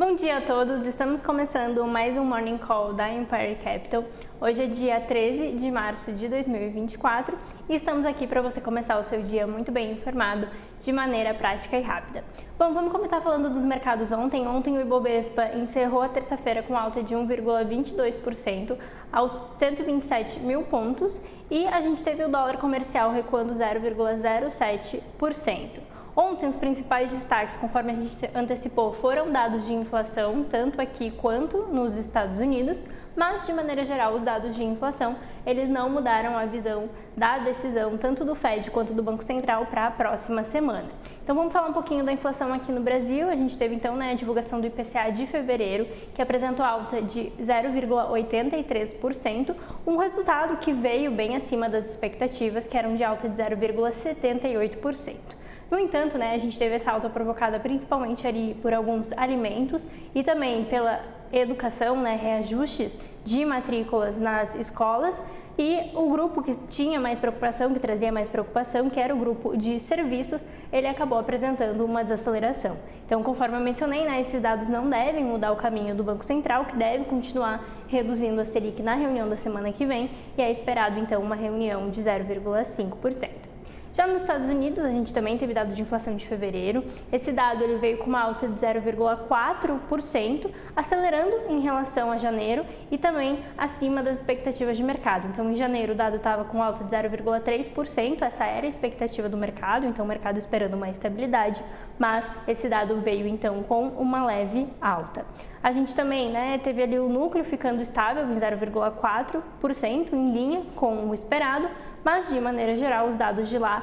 Bom dia a todos, estamos começando mais um Morning Call da Empire Capital. Hoje é dia 13 de março de 2024 e estamos aqui para você começar o seu dia muito bem informado, de maneira prática e rápida. Bom, vamos começar falando dos mercados ontem. Ontem o Ibovespa encerrou a terça-feira com alta de 1,22% aos 127 mil pontos e a gente teve o dólar comercial recuando 0,07%. Ontem, os principais destaques, conforme a gente antecipou, foram dados de inflação, tanto aqui quanto nos Estados Unidos, mas, de maneira geral, os dados de inflação, eles não mudaram a visão da decisão, tanto do Fed quanto do Banco Central, para a próxima semana. Então, vamos falar um pouquinho da inflação aqui no Brasil. A gente teve, então, a divulgação do IPCA de fevereiro, que apresentou alta de 0,83%, um resultado que veio bem acima das expectativas, que eram de alta de 0,78%. No entanto, a gente teve essa alta provocada principalmente ali por alguns alimentos e também pela educação, reajustes de matrículas nas escolas, e o grupo que tinha mais preocupação, que trazia mais preocupação, que era o grupo de serviços, ele acabou apresentando uma desaceleração. Então, conforme eu mencionei, esses dados não devem mudar o caminho do Banco Central, que deve continuar reduzindo a Selic na reunião da semana que vem, e é esperado, então, uma reunião de 0,5%. Já nos Estados Unidos, a gente também teve dado de inflação de fevereiro. Esse dado ele veio com uma alta de 0,4%, acelerando em relação a janeiro e também acima das expectativas de mercado. Então, em janeiro, o dado estava com alta de 0,3%, essa era a expectativa do mercado, então o mercado esperando uma estabilidade, mas esse dado veio, então, com uma leve alta. A gente também teve ali o núcleo ficando estável em 0,4%, em linha com o esperado, mas, de maneira geral, os dados de lá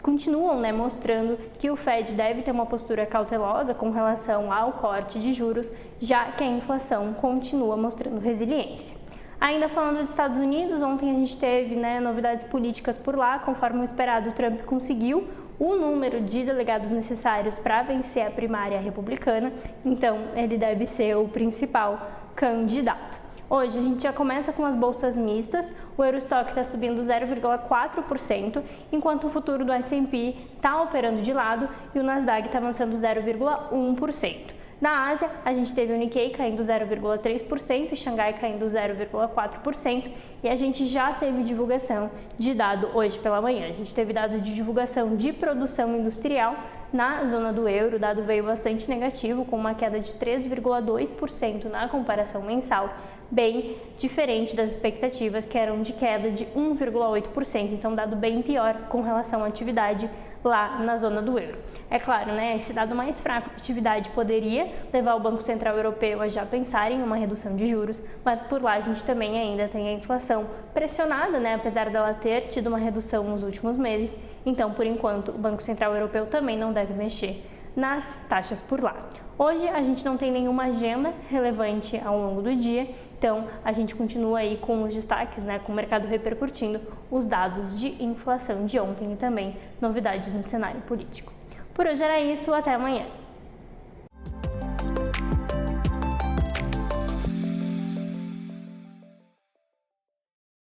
continuam mostrando que o Fed deve ter uma postura cautelosa com relação ao corte de juros, já que a inflação continua mostrando resiliência. Ainda falando dos Estados Unidos, ontem a gente teve novidades políticas por lá. Conforme o esperado, o Trump conseguiu o número de delegados necessários para vencer a primária republicana, então ele deve ser o principal candidato. Hoje a gente já começa com as bolsas mistas, o Eurostock está subindo 0,4%, enquanto o futuro do S&P está operando de lado e o Nasdaq está avançando 0,1%. Na Ásia, a gente teve o Nikkei caindo 0,3% e Xangai caindo 0,4%, e a gente já teve divulgação de dado hoje pela manhã. A gente teve dado de divulgação de produção industrial na zona do euro. O dado veio bastante negativo, com uma queda de 3,2% na comparação mensal, bem diferente das expectativas, que eram de queda de 1,8%, então dado bem pior com relação à atividade lá na zona do euro. É claro, esse dado mais fraco de atividade poderia levar o Banco Central Europeu a já pensar em uma redução de juros, mas por lá a gente também ainda tem a inflação pressionada, apesar dela ter tido uma redução nos últimos meses, então por enquanto o Banco Central Europeu também não deve mexer nas taxas por lá. Hoje a gente não tem nenhuma agenda relevante ao longo do dia, então a gente continua aí com os destaques, com o mercado repercutindo os dados de inflação de ontem e também novidades no cenário político. Por hoje era isso, até amanhã.